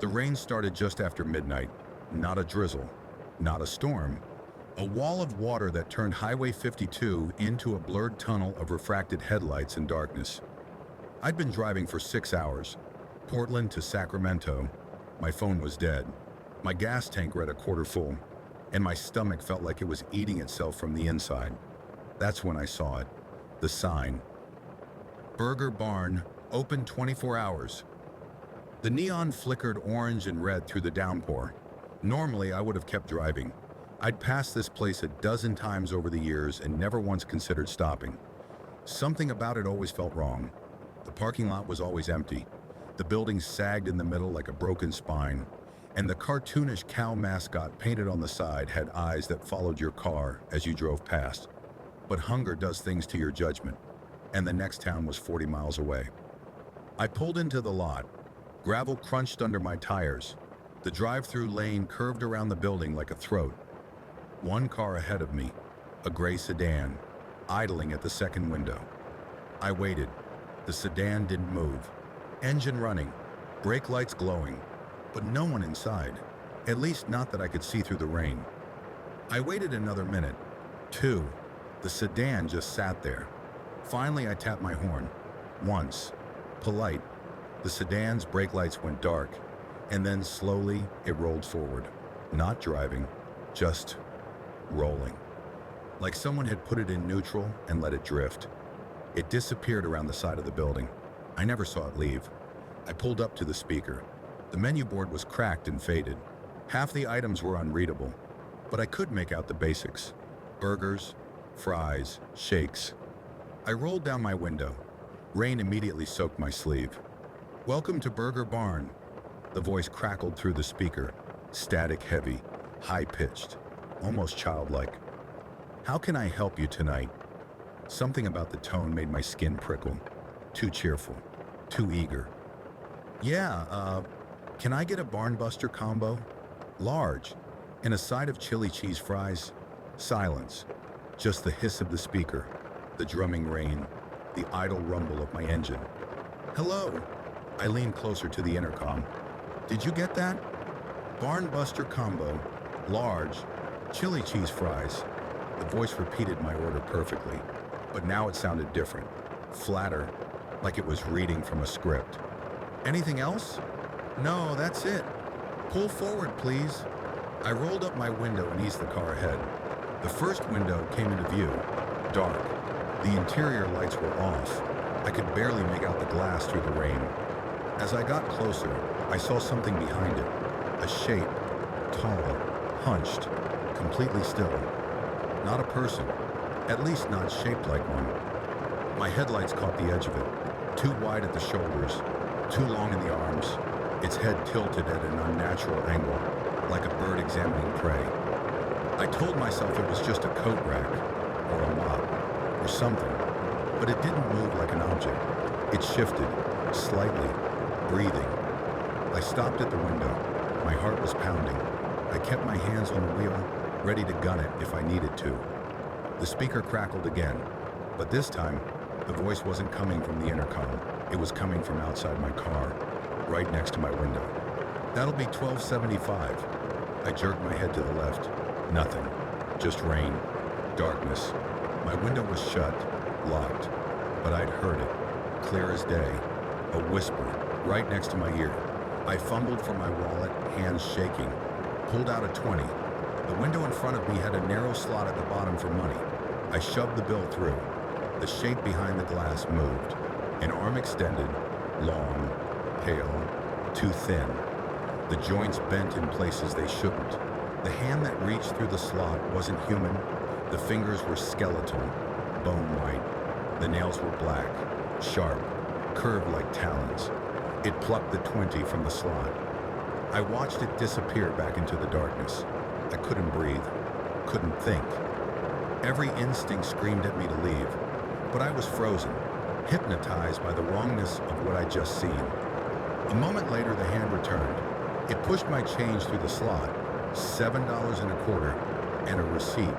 The rain started just after midnight. Not a drizzle, not a storm. A wall of water that turned Highway 52 into a blurred tunnel of refracted headlights and darkness. I'd been driving for 6 hours, Portland to Sacramento. My phone was dead. My gas tank read a quarter full, and my stomach felt like it was eating itself from the inside. That's when I saw it. The sign. Burger Barn, open 24 hours. The neon flickered orange and red through the downpour. Normally, I would have kept driving. I'd passed this place a dozen times over the years and never once considered stopping. Something about it always felt wrong. The parking lot was always empty. The building sagged in the middle like a broken spine, and the cartoonish cow mascot painted on the side had eyes that followed your car as you drove past. But hunger does things to your judgment, and the next town was 40 miles away. I pulled into the lot. Gravel crunched under my tires. The drive-through lane curved around the building like a throat. One car ahead of me, a gray sedan, idling at the second window. I waited. The sedan didn't move. Engine running, brake lights glowing, but no one inside, at least not that I could see through the rain. I waited another minute, 2. The sedan just sat there. Finally, I tapped my horn. Once. Polite. The sedan's brake lights went dark, and then slowly it rolled forward. Not driving, just rolling. Like someone had put it in neutral and let it drift. It disappeared around the side of the building. I never saw it leave. I pulled up to the speaker. The menu board was cracked and faded. Half the items were unreadable, but I could make out the basics. Burgers, fries, shakes. I rolled down my window. Rain immediately soaked my sleeve. "Welcome to Burger Barn." The voice crackled through the speaker, static heavy, high-pitched, almost childlike. "How can I help you tonight?" Something about the tone made my skin prickle. Too cheerful, too eager. "Yeah, can I get a Barnbuster combo? Large, and a side of chili cheese fries?" Silence. Just the hiss of the speaker, the drumming rain, the idle rumble of my engine. "Hello." I leaned closer to the intercom. "Did you get that? Barnbuster combo, large, chili cheese fries." The voice repeated my order perfectly, but now it sounded different, flatter, like it was reading from a script. "Anything else?" "No, that's it. Pull forward, please." I rolled up my window and eased the car ahead. The first window came into view, dark. The interior lights were off. I could barely make out the glass through the rain. As I got closer, I saw something behind it. A shape, tall, hunched, completely still. Not a person, at least not shaped like one. My headlights caught the edge of it, too wide at the shoulders, too long in the arms, its head tilted at an unnatural angle, like a bird examining prey. I told myself it was just a coat rack, or a mop, or something, but it didn't move like an object. It shifted, slightly, breathing. I stopped at the window. My heart was pounding. I kept my hands on the wheel, ready to gun it if I needed to. The speaker crackled again, but this time, the voice wasn't coming from the intercom. It was coming from outside my car, right next to my window. "That'll be $12.75. I jerked my head to the left. Nothing. Just rain. Darkness. My window was shut, locked, but I'd heard it, clear as day. A whisper, right next to my ear. I fumbled for my wallet, hands shaking. Pulled out a 20. The window in front of me had a narrow slot at the bottom for money. I shoved the bill through. The shape behind the glass moved. An arm extended, long, pale, too thin. The joints bent in places they shouldn't. The hand that reached through the slot wasn't human. The fingers were skeletal, bone white. The nails were black, sharp, curved like talons. It plucked the 20 from the slot. I watched it disappear back into the darkness. I couldn't breathe, couldn't think. Every instinct screamed at me to leave, but I was frozen, hypnotized by the wrongness of what I'd just seen. A moment later, the hand returned. It pushed my change through the slot, $7.25, and a receipt.